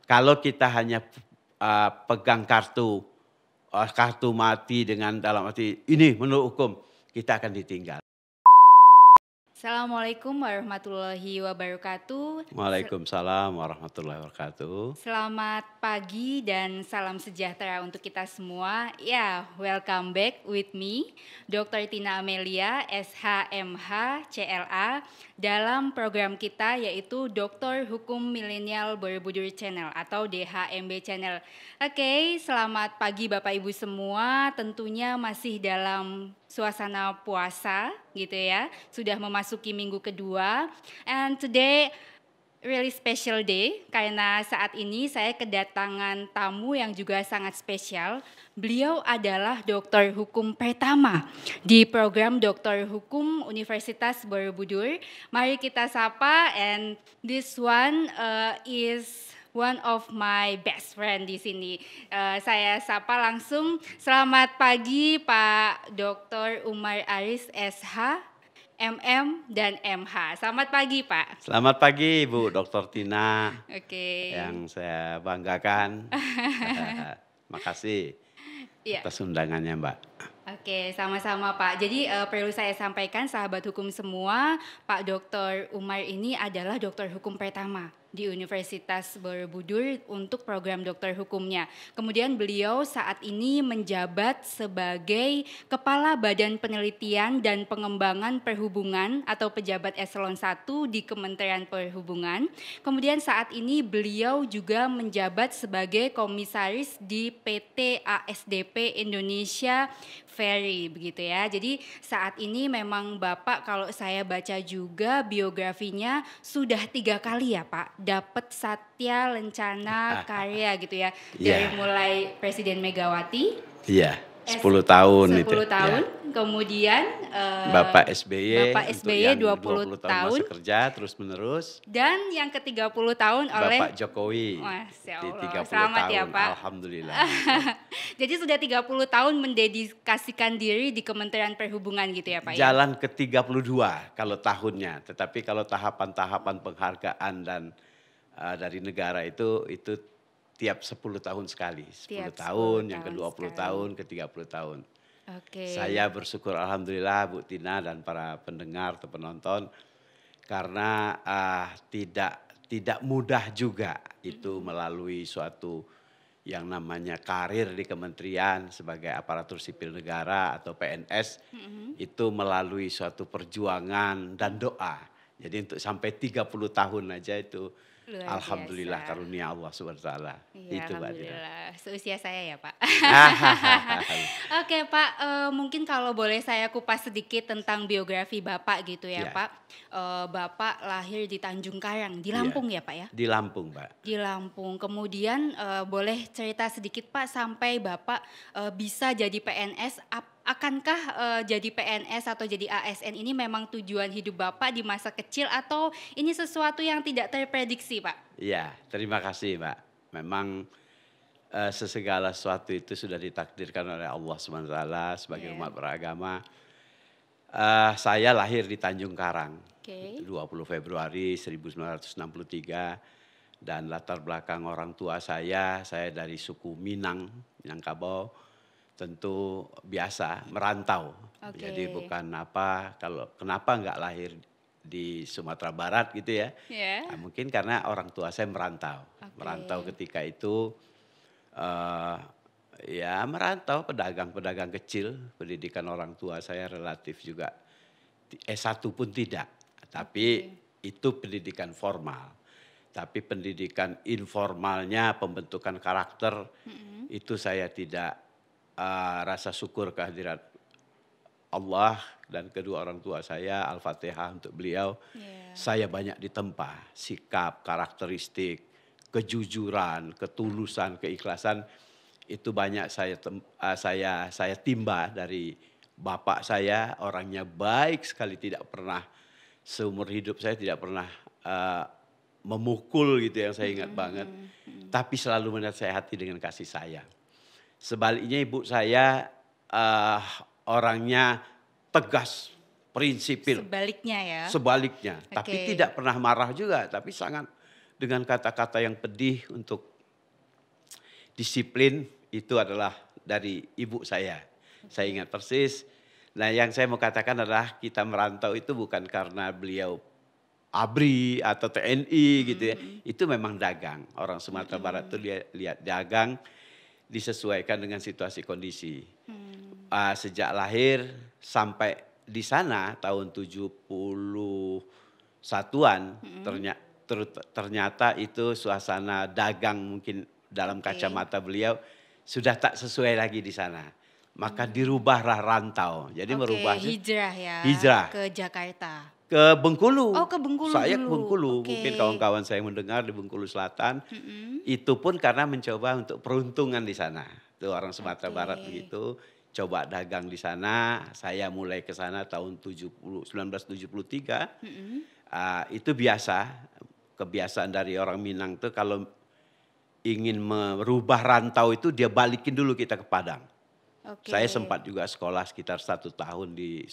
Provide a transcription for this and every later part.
Kalau kita hanya pegang kartu mati dengan dalam arti ini menurut hukum, kita akan ditinggal. Assalamualaikum warahmatullahi wabarakatuh. Waalaikumsalam warahmatullahi wabarakatuh. Selamat pagi dan salam sejahtera untuk kita semua. Ya, welcome back with me, Dr. Tina Amelia, SHMH, CLA, dalam program kita yaitu Doktor Hukum Milenial Borobudur Channel atau DHMB Channel. Oke, selamat pagi Bapak Ibu semua. Tentunya masih dalam suasana puasa gitu ya. Sudah memasuki minggu kedua. And today really special day karena saat ini saya kedatangan tamu yang juga sangat spesial. Beliau adalah doktor hukum pertama di program Doktor Hukum Universitas Borobudur. Mari kita sapa, and this one is one of my best friend di sini. Saya sapa langsung. Selamat pagi Pak Dr. Umar Aris SH, MM dan MH. Selamat pagi Pak. Selamat pagi Bu Dr. Tina. Oke. Yang saya banggakan. Makasih atas undangannya Mbak. Oke, sama-sama Pak. Jadi perlu saya sampaikan sahabat hukum semua, Pak Dr. Umar ini adalah dokter hukum pertama di Universitas Borobudur untuk program dokter hukumnya. Kemudian beliau saat ini menjabat sebagai Kepala Badan Penelitian dan Pengembangan Perhubungan atau pejabat eselon 1 di Kementerian Perhubungan. Kemudian saat ini beliau juga menjabat sebagai komisaris di PT ASDP Indonesia Ferry begitu ya. Jadi saat ini memang Bapak kalau saya baca juga biografinya sudah 3 kali ya Pak dapat Satya Lencana Karya gitu ya. Dari mulai Presiden Megawati. Iya. 10 tahun 10 itu. tahun, Ya. Kemudian Bapak SBY, Bapak SBY 20 tahun masa kerja terus menerus. Dan yang ke-30 tahun oleh Bapak Jokowi. Masya Di Allah. 30 Selamat tahun. Ya Pak. Alhamdulillah. Jadi sudah 30 tahun mendedikasikan diri di Kementerian Perhubungan gitu ya Pak ya? Jalan ke 32 kalau tahunnya, tetapi kalau tahapan-tahapan penghargaan dan dari negara itu tiap 10 tahun sekali. 10 tahun, yang ke-20 tahun, ke-30 tahun. Oke. Saya bersyukur alhamdulillah Bu Tina dan para pendengar atau penonton karena tidak mudah juga itu melalui suatu yang namanya karir di kementerian sebagai aparatur sipil negara atau PNS itu melalui suatu perjuangan dan doa. Jadi untuk sampai 30 tahun aja itu Luar alhamdulillah biasa. karunia Allah Subhanahu wa taala. Iya, Itu Mbak Tina. alhamdulillah. Seusia saya ya Pak. Oke Pak, mungkin kalau boleh saya kupas sedikit tentang biografi Bapak gitu ya Pak. Bapak lahir di Tanjung Karang, di Lampung ya Pak ya? Di Lampung Mbak. Di Lampung. Kemudian boleh cerita sedikit Pak sampai Bapak bisa jadi PNS. Akankah jadi PNS atau jadi ASN ini memang tujuan hidup Bapak di masa kecil atau ini sesuatu yang tidak terprediksi Pak? Iya, terima kasih Mbak. Memang sesegala sesuatu itu sudah ditakdirkan oleh Allah SWT sebagai umat beragama. Saya lahir di Tanjung Karang, 20 Februari 1963. Dan latar belakang orang tua saya dari suku Minang, Minangkabau. Tentu biasa merantau. Jadi bukan kenapa enggak lahir di Sumatera Barat gitu ya. Nah, mungkin karena orang tua saya merantau. Merantau ketika itu merantau pedagang-pedagang kecil. Pendidikan orang tua saya relatif juga S1 pun tidak. Tapi itu pendidikan formal. Tapi pendidikan informalnya, pembentukan karakter itu saya tidak rasa syukur kehadirat Allah dan kedua orang tua saya, Al-Fatihah untuk beliau. Saya banyak ditempa sikap, karakteristik, kejujuran, ketulusan, keikhlasan itu banyak saya timba dari bapak saya. Orangnya baik sekali, tidak pernah seumur hidup saya tidak pernah memukul gitu yang saya ingat banget. Tapi selalu menasehati dengan kasih sayang. Sebaliknya ibu saya orangnya tegas, prinsipil. Sebaliknya ya. Sebaliknya, tapi tidak pernah marah juga, tapi sangat dengan kata-kata yang pedih untuk disiplin itu adalah dari ibu saya. Saya ingat persis. Nah, yang saya mau katakan adalah kita merantau itu bukan karena beliau ABRI atau TNI gitu ya. Itu memang dagang. Orang Sumatera Barat itu lihat dagang disesuaikan dengan situasi kondisi. Sejak lahir sampai di sana tahun 71-an ternyata itu suasana dagang mungkin dalam kacamata beliau sudah tak sesuai lagi di sana. Maka dirubahlah rantau. Jadi merubah hijrah ya. Hijrah Ke Jakarta. ke Bengkulu. Oh, ke Bengkulu Saya ke dulu. Bengkulu. Oke. Mungkin kawan-kawan saya mendengar di Bengkulu Selatan. Itu pun karena mencoba untuk peruntungan di sana. Itu orang Sumatera Barat begitu. Coba dagang di sana. Saya mulai ke sana tahun 1973. Itu biasa. Kebiasaan dari orang Minang tuh kalau ingin merubah rantau itu dia balikin dulu kita ke Padang. Saya sempat juga sekolah sekitar 1 tahun di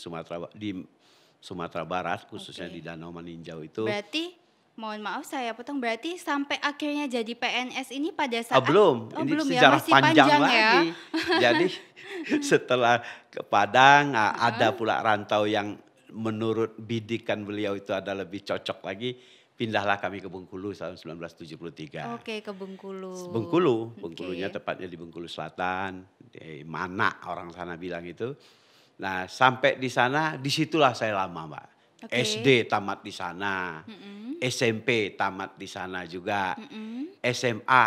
Sumatera Barat, khususnya di Danau Maninjau itu. Berarti, mohon maaf saya potong, berarti sampai akhirnya jadi PNS ini pada saat... Belum, ini belum sejarah masih panjang ya? lagi. Jadi setelah ke Padang, ada pula rantau yang menurut bidikan beliau itu ada lebih cocok lagi. Pindahlah kami ke Bengkulu tahun 1973. Oke, ke Bengkulu. Bengkulunya tepatnya di Bengkulu Selatan, di Mana orang sana bilang itu. Nah, sampai di sana, disitulah saya lama, Mbak. SD tamat di sana, SMP tamat di sana juga, SMA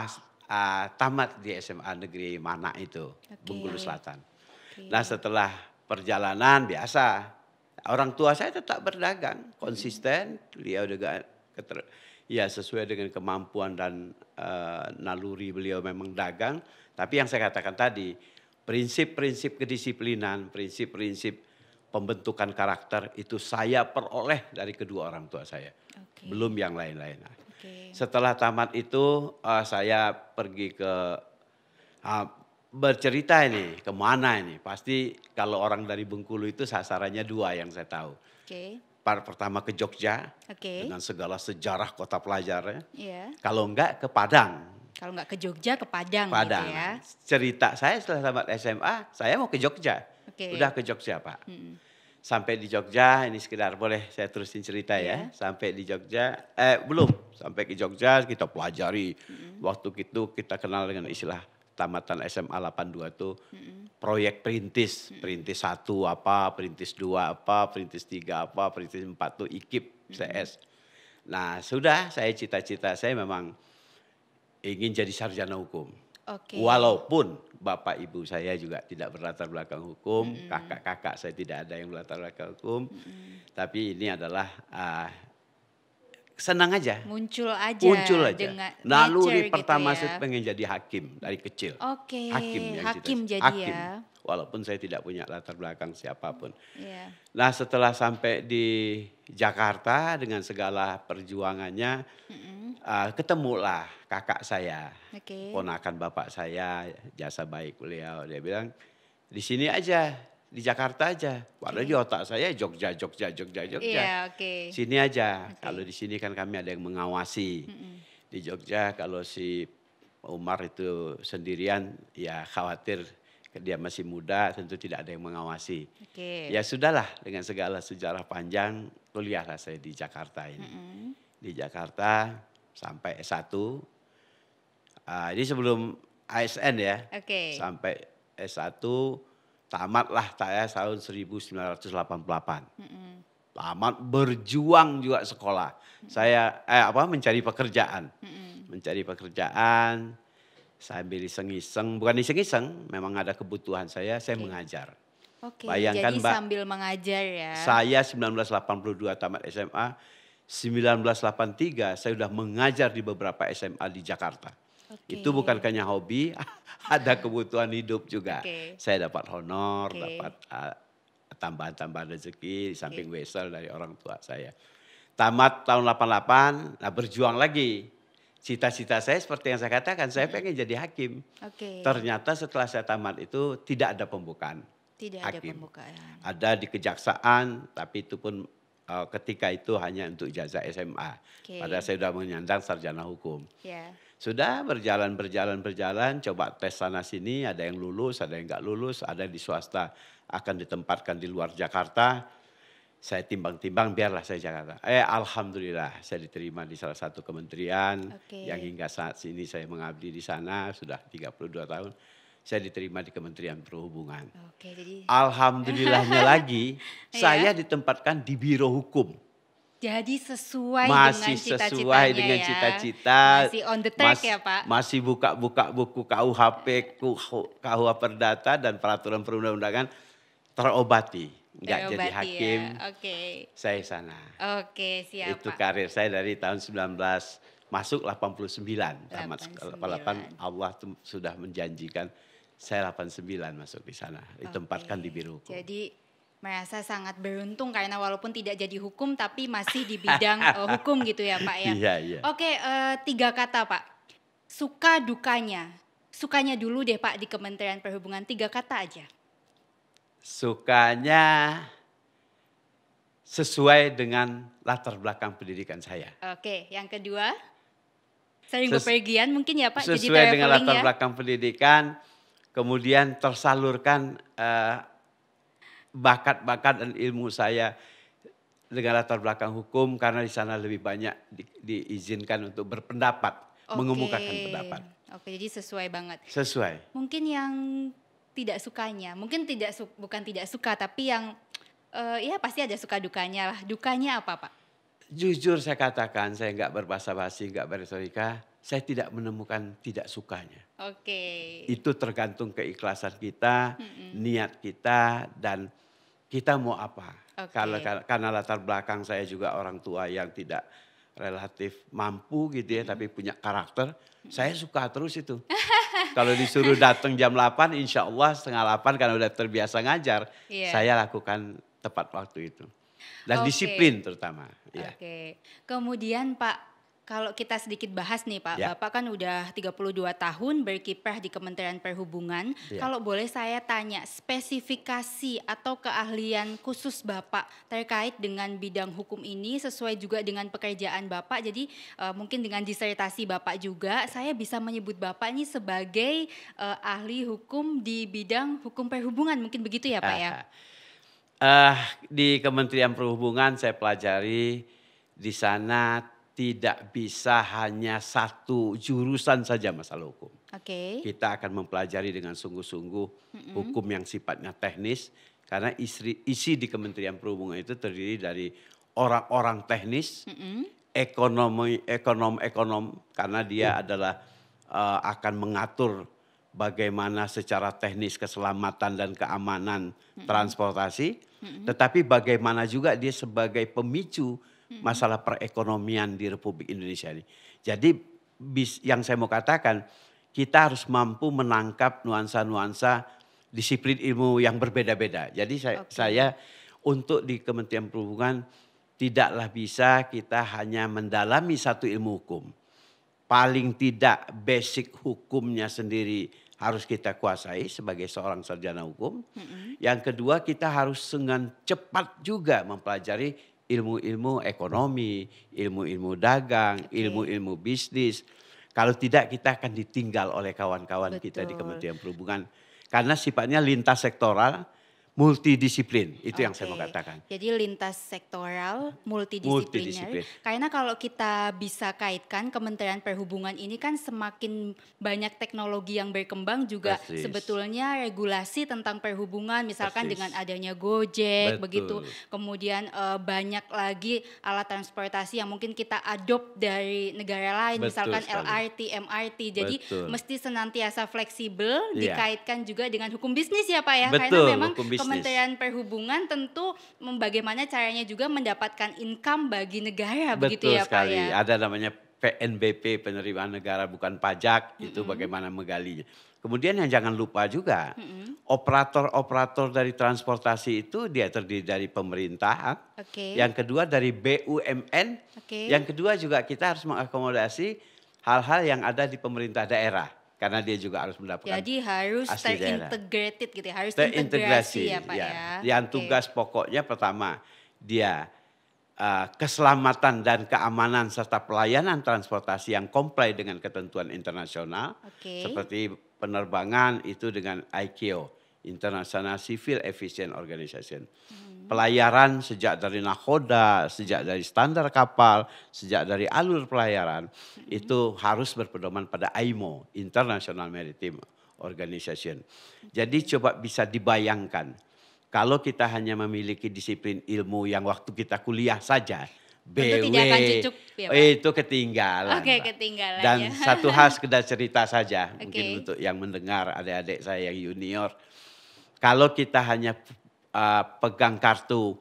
tamat di SMA Negeri Mana itu, Bengkulu Selatan. Nah, setelah perjalanan biasa, orang tua saya tetap berdagang, konsisten, beliau juga ya sesuai dengan kemampuan dan naluri beliau memang dagang. Tapi yang saya katakan tadi, prinsip-prinsip kedisiplinan, prinsip-prinsip pembentukan karakter itu saya peroleh dari kedua orang tua saya. Belum yang lain-lain. Setelah tamat itu saya pergi ke bercerita ini, kemana ini. Pasti kalau orang dari Bengkulu itu sasarannya 2 yang saya tahu. Pertama ke Jogja dengan segala sejarah kota pelajarnya. Kalau enggak ke Padang. Kalau enggak ke Jogja ke Padang. Gitu ya. Cerita saya setelah tamat SMA, saya mau ke Jogja. Udah ke Jogja, Pak. Sampai di Jogja, ini sekedar boleh saya terusin cerita ya. Sampai di Jogja, belum. Sampai ke Jogja kita pelajari. Waktu itu kita kenal dengan istilah tamatan SMA 82 tuh proyek perintis. Perintis 1 apa, perintis 2 apa, perintis 3 apa, perintis 4 tuh IKIP CS. Nah sudah saya cita-cita saya memang ingin jadi sarjana hukum. Walaupun bapak ibu saya juga tidak berlatar belakang hukum, kakak-kakak saya tidak ada yang berlatar belakang hukum. Tapi ini adalah senang aja. Muncul aja. Dengan naluri pertama gitu ya. saya pengen jadi hakim dari kecil. Hakim jadi ya. Walaupun saya tidak punya latar belakang siapapun. Nah setelah sampai di Jakarta dengan segala perjuangannya, ketemulah kakak saya, ponakan bapak saya, jasa baik beliau. Dia bilang di sini aja. Di Jakarta aja, padahal di otak saya Jogja. Sini aja, kalau di sini kan kami ada yang mengawasi. Di Jogja kalau si Umar itu sendirian, ya khawatir dia masih muda, tentu tidak ada yang mengawasi. Ya sudahlah, dengan segala sejarah panjang, kuliahlah saya di Jakarta ini. Di Jakarta sampai S1, ini sebelum ASN ya, sampai S1, tamatlah saya tahun 1988. Tamat berjuang juga sekolah. Saya mencari pekerjaan. Mencari pekerjaan sambil iseng-iseng, bukan iseng-iseng, memang ada kebutuhan saya mengajar. Bayangkan jadi Mbak, sambil mengajar ya. Saya 1982 tamat SMA, 1983 saya sudah mengajar di beberapa SMA di Jakarta. Itu bukan hanya hobi, ada kebutuhan hidup juga. Saya dapat honor, dapat tambahan-tambahan rezeki di samping wesel dari orang tua saya. Tamat tahun 88, nah berjuang lagi. Cita-cita saya seperti yang saya katakan, saya pengen jadi hakim. Ternyata setelah saya tamat itu tidak ada pembukaan hakim. Ada di kejaksaan, tapi itu pun ketika itu hanya untuk ijazah SMA. Padahal saya sudah menyandang sarjana hukum. Sudah berjalan, coba tes sana sini, ada yang lulus, ada yang nggak lulus, ada di swasta akan ditempatkan di luar Jakarta. Saya timbang-timbang biarlah saya Jakarta. Alhamdulillah saya diterima di salah satu kementerian yang hingga saat ini saya mengabdi di sana sudah 32 tahun. Saya diterima di Kementerian Perhubungan. Jadi alhamdulillahnya lagi saya ditempatkan di Biro Hukum. Jadi sesuai masih dengan cita-citanya sesuai dengan ya. cita-cita. Masih on the track ya Pak. Masih buka-buka buku KUHP, KUH Perdata dan peraturan perundang-undangan terobati. Enggak jadi hakim. Ya. Saya sana. Siap Itu Pak. karir saya dari tahun 19 masuk 89. Tamat 88 Allah sudah menjanjikan saya 89 masuk di sana. Ditempatkan di Biro Hukum. Jadi merasa sangat beruntung karena walaupun tidak jadi hukum tapi masih di bidang hukum gitu ya Pak ya. Iya. Oke, 3 kata Pak. Suka dukanya. Sukanya dulu deh Pak di Kementerian Perhubungan, 3 kata aja. Sukanya sesuai dengan latar belakang pendidikan saya. Oke, yang kedua sering bepergian mungkin ya Pak. Sesuai dengan latar belakang pendidikan, kemudian tersalurkan bakat-bakat dan ilmu saya dengan latar belakang hukum karena di sana lebih banyak diizinkan untuk berpendapat, mengemukakan pendapat. Jadi sesuai banget. Sesuai. Mungkin yang tidak sukanya, mungkin bukan tidak suka tapi yang ya pasti ada suka dukanya lah. Dukanya apa Pak? Jujur saya katakan, saya nggak berbahasa basi, nggak berretorika, saya tidak menemukan tidak sukanya. Itu tergantung keikhlasan kita, niat kita, dan kita mau apa. Karena latar belakang saya juga orang tua yang tidak relatif mampu gitu ya, tapi punya karakter, saya suka terus itu. Kalau disuruh datang jam 8, insya Allah setengah 8 karena udah terbiasa ngajar, saya lakukan tepat waktu itu. Dan disiplin terutama. Kemudian Pak, kalau kita sedikit bahas nih Pak, Bapak kan udah 32 tahun berkiprah di Kementerian Perhubungan. Kalau boleh saya tanya spesifikasi atau keahlian khusus Bapak terkait dengan bidang hukum ini sesuai juga dengan pekerjaan Bapak. Jadi mungkin dengan disertasi Bapak juga, saya bisa menyebut Bapak ini sebagai ahli hukum di bidang hukum perhubungan. Mungkin begitu ya Pak ya? Di Kementerian Perhubungan saya pelajari di sana tidak bisa hanya satu jurusan saja masalah hukum. Kita akan mempelajari dengan sungguh-sungguh hukum yang sifatnya teknis karena isi di Kementerian Perhubungan itu terdiri dari orang-orang teknis, ekonom karena dia adalah akan mengatur bagaimana secara teknis keselamatan dan keamanan transportasi, tetapi bagaimana juga dia sebagai pemicu masalah perekonomian di Republik Indonesia ini. Jadi yang saya mau katakan, kita harus mampu menangkap nuansa-nuansa disiplin ilmu yang berbeda-beda. Jadi saya untuk di Kementerian Perhubungan tidaklah bisa kita hanya mendalami satu ilmu hukum. Paling tidak basic hukumnya sendiri harus kita kuasai sebagai seorang sarjana hukum. Yang kedua kita harus dengan cepat juga mempelajari ilmu-ilmu ekonomi, ilmu-ilmu dagang, ilmu-ilmu bisnis. Kalau tidak kita akan ditinggal oleh kawan-kawan kita di Kementerian Perhubungan. Karena sifatnya lintas sektoral, multidisiplin, itu yang saya mau katakan. Jadi lintas sektoral, multidisipliner. Karena kalau kita bisa kaitkan Kementerian Perhubungan ini kan semakin banyak teknologi yang berkembang juga sebetulnya regulasi tentang perhubungan, misalkan dengan adanya Gojek, begitu. Kemudian banyak lagi alat transportasi yang mungkin kita adopt dari negara lain, misalkan LRT, MRT. Jadi mesti senantiasa fleksibel, dikaitkan juga dengan hukum bisnis ya Pak ya. Karena memang Kementerian Perhubungan tentu bagaimana caranya juga mendapatkan income bagi negara, begitu ya Pak ya. Ada namanya PNBP, penerimaan negara bukan pajak, itu bagaimana menggalinya. Kemudian yang jangan lupa juga, operator-operator dari transportasi itu dia terdiri dari pemerintah, yang kedua dari BUMN, yang kedua juga kita harus mengakomodasi hal-hal yang ada di pemerintah daerah. Karena dia juga harus mendapatkan. Jadi harus terintegrated gitu ya, harus terintegrasi ya Pak ya. Yang tugas pokoknya pertama dia keselamatan dan keamanan serta pelayanan transportasi yang comply dengan ketentuan internasional seperti penerbangan itu dengan ICAO, International Civil Aviation Organization. Pelayaran sejak dari nakoda, sejak dari standar kapal, sejak dari alur pelayaran itu harus berpedoman pada IMO, International Maritime Organization. Jadi coba bisa dibayangkan kalau kita hanya memiliki disiplin ilmu yang waktu kita kuliah saja, Tentu BW, tidak akan cukup ya Pak? itu ketinggalan. Oke, Mbak. ketinggalan Dan ya. satu hal sekedar cerita saja, mungkin Oke. untuk yang mendengar adik-adik saya yang junior. Kalau kita hanya pegang kartu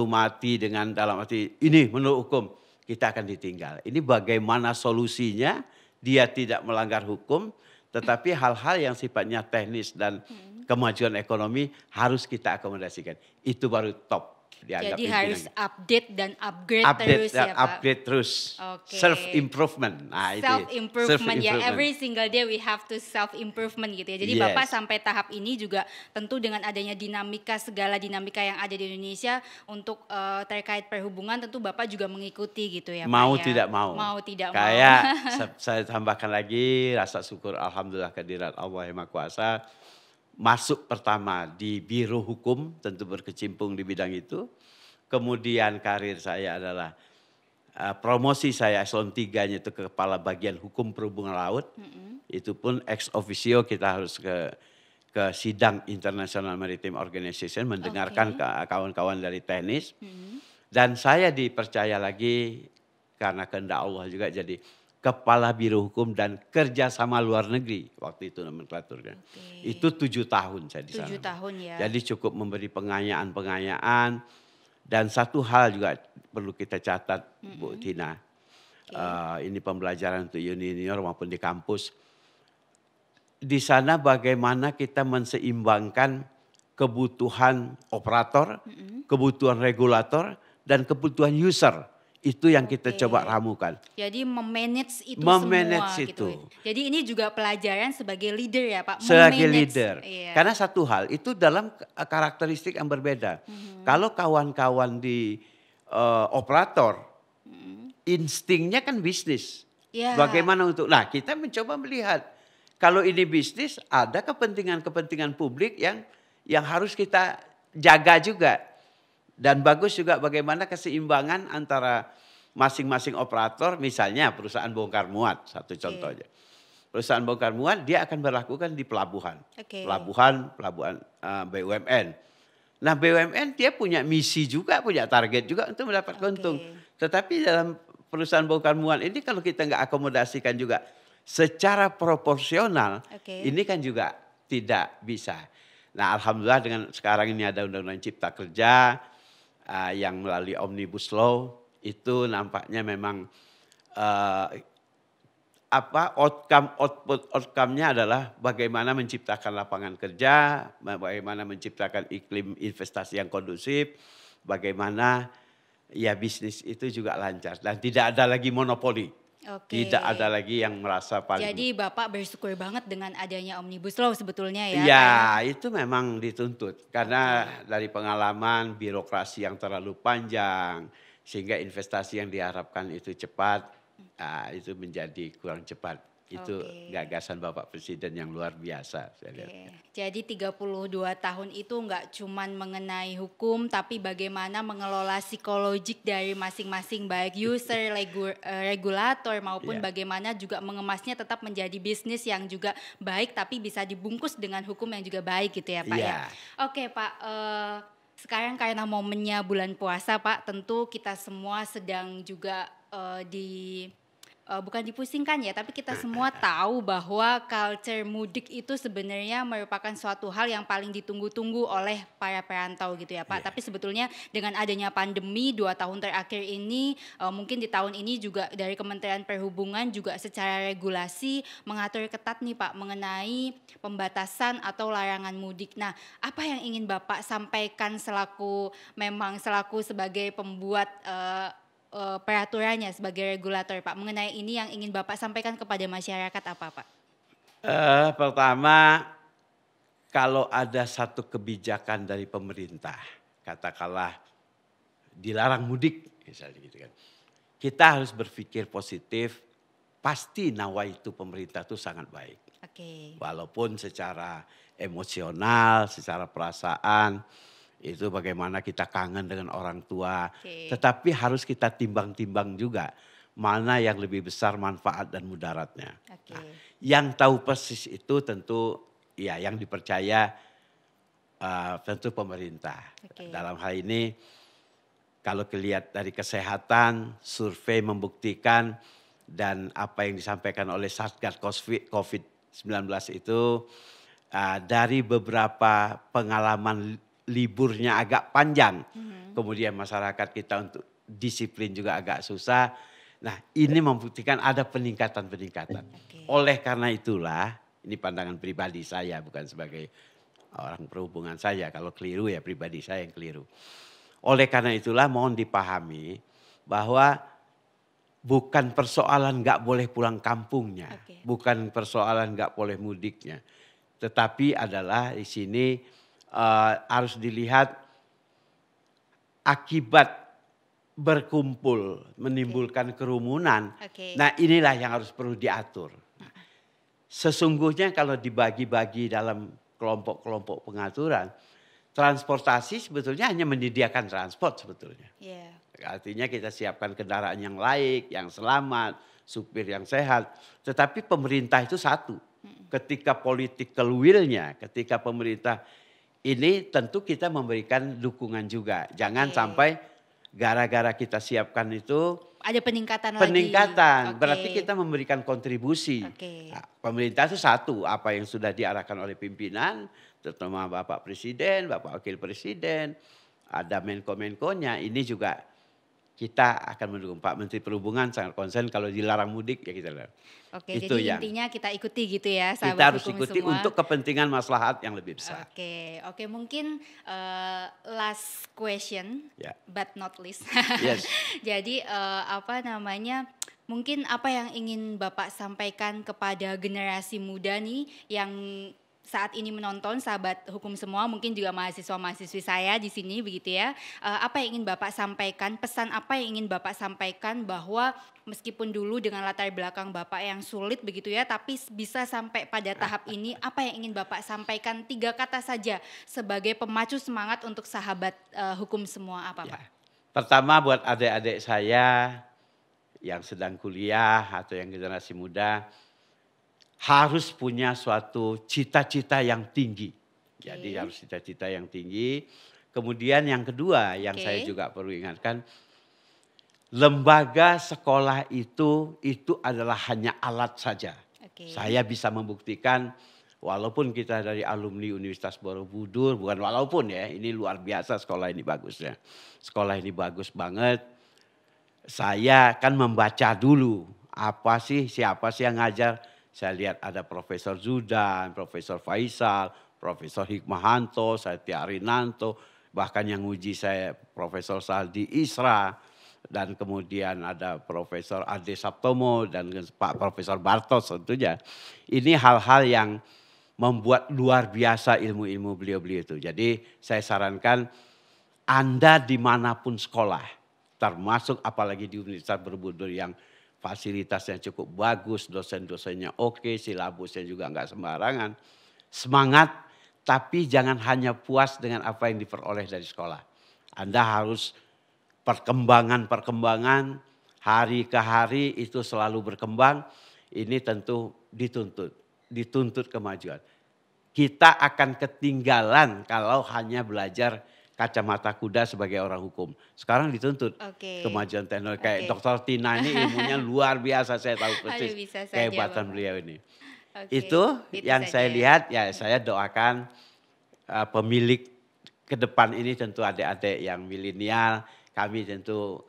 mati dengan dalam arti ini menurut hukum, kita akan ditinggal. Ini bagaimana solusinya, dia tidak melanggar hukum, tetapi hal-hal yang sifatnya teknis dan kemajuan ekonomi harus kita akomodasikan. Itu baru top. Jadi harus update dan upgrade terus ya Pak? Upgrade terus. Okay. Self improvement. Nah, self improvement ya, every single day we have to self improvement gitu ya. Jadi Bapak sampai tahap ini juga tentu dengan adanya dinamika, segala dinamika yang ada di Indonesia untuk terkait perhubungan, tentu Bapak juga mengikuti gitu ya Pak mau ya. Tidak mau. Mau tidak Kayak mau. saya tambahkan lagi rasa syukur alhamdulillah kehadirat Allah Yang Maha Kuasa. Masuk pertama di Biro Hukum, tentu berkecimpung di bidang itu. Kemudian karir saya adalah promosi saya eselon 3-nya itu ke Kepala Bagian Hukum Perhubungan Laut. Itu pun ex officio kita harus ke sidang International Maritime Organization mendengarkan kawan-kawan dari teknis. Dan saya dipercaya lagi karena kehendak Allah juga jadi Kepala Biro Hukum dan Kerjasama Luar Negeri waktu itu nomenklaturnya. Itu 7 tahun saya di sana. 7 tahun ya. Jadi cukup memberi pengayaan. Dan satu hal juga perlu kita catat Bu Tina. Ini pembelajaran untuk junior maupun di kampus. Di sana bagaimana kita menseimbangkan kebutuhan operator, kebutuhan regulator, dan kebutuhan user. Itu yang kita coba ramukan. Jadi memanage itu semua itu. Gitu. Jadi ini juga pelajaran sebagai leader ya Pak? Sebagai leader. Iya. Karena satu hal itu dalam karakteristik yang berbeda. Kalau kawan-kawan di operator, instingnya kan bisnis. Bagaimana untuk, nah kita mencoba melihat. Kalau ini bisnis ada kepentingan-kepentingan publik yang harus kita jaga juga. Dan bagus juga bagaimana keseimbangan antara masing-masing operator, misalnya perusahaan bongkar muat, satu contoh aja. Perusahaan bongkar muat dia akan berlakukan di pelabuhan. Pelabuhan BUMN. Nah BUMN dia punya misi juga, punya target juga untuk mendapat untung. Tetapi dalam perusahaan bongkar muat ini kalau kita nggak akomodasikan juga secara proporsional, ini kan juga tidak bisa. Nah alhamdulillah dengan sekarang ini ada Undang-Undang Cipta Kerja, yang melalui Omnibus Law itu nampaknya memang outcome-nya adalah bagaimana menciptakan lapangan kerja, bagaimana menciptakan iklim investasi yang kondusif, bagaimana ya bisnis itu juga lancar dan tidak ada lagi monopoli. Tidak ada lagi yang merasa paling. Jadi Bapak bersyukur banget dengan adanya Omnibus Law sebetulnya ya? Ya itu memang dituntut. Karena dari pengalaman birokrasi yang terlalu panjang. Sehingga investasi yang diharapkan itu cepat. Itu menjadi kurang cepat. Itu gagasan Bapak Presiden yang luar biasa. Saya lihat. Jadi 32 tahun itu enggak cuman mengenai hukum, tapi bagaimana mengelola psikologik dari masing-masing baik user, regulator maupun bagaimana juga mengemasnya tetap menjadi bisnis yang juga baik, tapi bisa dibungkus dengan hukum yang juga baik gitu ya Pak ya. Oke Pak, sekarang karena momennya bulan puasa Pak, tentu kita semua sedang juga bukan dipusingkan ya, tapi kita semua tahu bahwa culture mudik itu sebenarnya merupakan suatu hal yang paling ditunggu-tunggu oleh para perantau gitu ya Pak. Tapi sebetulnya dengan adanya pandemi 2 tahun terakhir ini, mungkin di tahun ini juga dari Kementerian Perhubungan juga secara regulasi mengatur ketat nih Pak mengenai pembatasan atau larangan mudik. Nah, apa yang ingin Bapak sampaikan selaku sebagai pembuat peraturannya sebagai regulator Pak mengenai ini yang ingin Bapak sampaikan kepada masyarakat apa Pak? Pertama, kalau ada satu kebijakan dari pemerintah, katakanlah dilarang mudik misalnya gitu kan. Kita harus berpikir positif, pasti nawaitu pemerintah itu sangat baik. Oke. Walaupun secara emosional, secara perasaan, itu bagaimana kita kangen dengan orang tua. Oke. Tetapi harus kita timbang-timbang juga mana yang lebih besar manfaat dan mudaratnya. Oke. Nah, yang tahu persis itu tentu ya yang dipercaya tentu pemerintah. Oke. Dalam hal ini kalau dilihat dari kesehatan, survei membuktikan dan apa yang disampaikan oleh Satgas COVID-19 itu dari beberapa pengalaman liburnya agak panjang, kemudian masyarakat kita untuk disiplin juga agak susah. Nah, ini membuktikan ada peningkatan-peningkatan. Oke. Oleh karena itulah, ini pandangan pribadi saya bukan sebagai orang perhubungan saya, kalau keliru ya pribadi saya yang keliru. Oleh karena itulah mohon dipahami bahwa bukan persoalan nggak boleh pulang kampungnya, bukan persoalan nggak boleh mudiknya, tetapi adalah di sini harus dilihat akibat berkumpul menimbulkan kerumunan. Nah inilah yang harus perlu diatur. Sesungguhnya kalau dibagi-bagi dalam kelompok-kelompok pengaturan, transportasi sebetulnya hanya menyediakan transport sebetulnya. Yeah. Artinya kita siapkan kendaraan yang layak, yang selamat, supir yang sehat. Tetapi pemerintah itu satu. Ketika political will-nya, ketika pemerintah ini tentu kita memberikan dukungan juga. Jangan sampai gara-gara kita siapkan itu ada peningkatan lagi. Berarti kita memberikan kontribusi. Nah, pemerintah itu satu, apa yang sudah diarahkan oleh pimpinan, terutama Bapak Presiden, Bapak Wakil Presiden, ada Menko-Menkonya, ini juga kita akan mendukung. Pak Menteri Perhubungan sangat konsen kalau dilarang mudik ya kita larang. Itu jadi intinya kita ikuti gitu ya sahabat kita harus hukum ikuti semua. Untuk kepentingan maslahat yang lebih besar. Oke, mungkin last question, but not least. Yes. Jadi mungkin apa yang ingin Bapak sampaikan kepada generasi muda nih yang saat ini menonton, sahabat hukum semua, mungkin juga mahasiswa-mahasiswi saya di sini begitu ya. Apa yang ingin Bapak sampaikan, pesan apa yang ingin Bapak sampaikan bahwa meskipun dulu dengan latar belakang Bapak yang sulit begitu ya, tapi bisa sampai pada tahap ini, apa yang ingin Bapak sampaikan 3 kata saja sebagai pemacu semangat untuk sahabat hukum semua, apa Pak? Pertama buat adik-adik saya yang sedang kuliah atau yang generasi muda, harus punya suatu cita-cita yang tinggi. Jadi harus cita-cita yang tinggi. Kemudian yang kedua yang saya juga perlu ingatkan, lembaga sekolah itu adalah hanya alat saja. Saya bisa membuktikan walaupun kita dari alumni Universitas Borobudur, bukan walaupun ya, ini luar biasa sekolah ini bagusnya. Sekolah ini bagus banget. Saya kan membaca dulu siapa sih yang ngajar. Saya lihat ada Profesor Zudan, Profesor Faisal, Profesor Hikmahanto, Satya Arinanto, bahkan yang uji saya Profesor Saldi Isra, dan kemudian ada Profesor Ade Saptomo dan Pak Profesor Bartos tentunya. Ini hal-hal yang membuat luar biasa ilmu-ilmu beliau-beliau itu. Jadi saya sarankan Anda dimanapun sekolah, termasuk apalagi di Universitas Borobudur yang fasilitasnya cukup bagus, dosen-dosennya oke, silabusnya juga enggak sembarangan. Semangat, tapi jangan hanya puas dengan apa yang diperoleh dari sekolah. Anda harus perkembangan hari ke hari itu selalu berkembang. Ini tentu dituntut kemajuan. Kita akan ketinggalan kalau hanya belajar kacamata kuda sebagai orang hukum. Sekarang dituntut kemajuan teknologi. Kayak Dr. Tina ini ilmunya luar biasa, saya tahu persis kehebatan beliau ini. Itu yang saya lihat, ya saya doakan pemilik ke depan ini tentu adik-adik yang milenial, kami tentu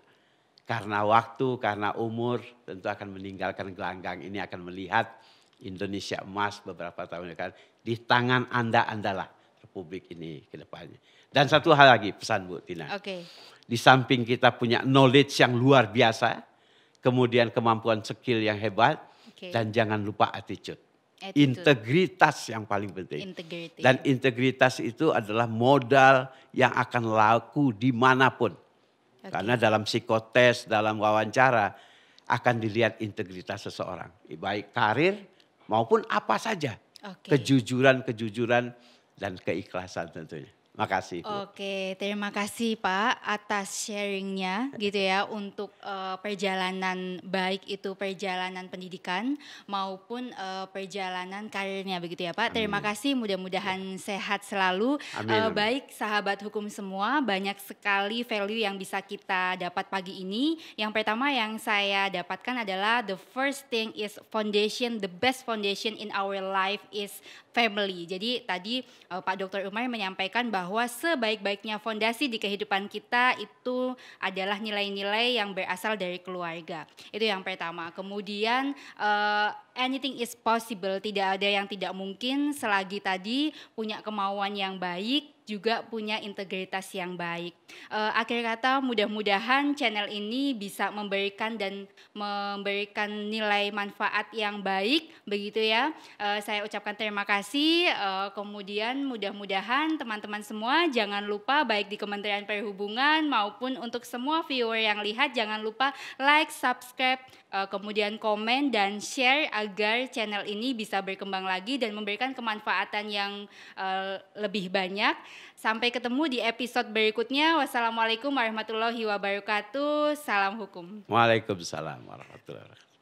karena waktu, karena umur tentu akan meninggalkan gelanggang ini, akan melihat Indonesia emas beberapa tahun akan di tangan Anda-andalah Republik ini ke depannya. Dan satu hal lagi pesan Bu Tina. Di samping kita punya knowledge yang luar biasa, kemudian kemampuan skill yang hebat, dan jangan lupa attitude. Integritas yang paling penting. Dan integritas itu adalah modal yang akan laku dimanapun. Karena dalam psikotes, dalam wawancara akan dilihat integritas seseorang. Baik karir maupun apa saja. Kejujuran dan keikhlasan tentunya. Makasih. Oke, terima kasih Pak atas sharingnya gitu ya untuk perjalanan baik itu perjalanan pendidikan maupun perjalanan karirnya begitu ya Pak. Amin. Terima kasih, mudah-mudahan sehat selalu. Amin. Baik sahabat hukum semua, banyak sekali value yang bisa kita dapat pagi ini. Yang pertama yang saya dapatkan adalah the first thing is foundation, the best foundation in our life is family. Jadi tadi Pak Dr. Umar menyampaikan bahwa sebaik-baiknya fondasi di kehidupan kita itu adalah nilai-nilai yang berasal dari keluarga. Itu yang pertama. Kemudian anything is possible, tidak ada yang tidak mungkin selagi tadi punya kemauan yang baik, juga punya integritas yang baik. Akhir kata mudah-mudahan channel ini bisa memberikan nilai manfaat yang baik begitu ya. Saya ucapkan terima kasih. Kemudian mudah-mudahan teman-teman semua jangan lupa baik di Kementerian Perhubungan maupun untuk semua viewer yang lihat jangan lupa like, subscribe, kemudian komen dan share agar channel ini bisa berkembang lagi dan memberikan kemanfaatan yang lebih banyak. Sampai ketemu di episode berikutnya. Wassalamualaikum warahmatullahi wabarakatuh. Salam hukum. Waalaikumsalam warahmatullahi wabarakatuh.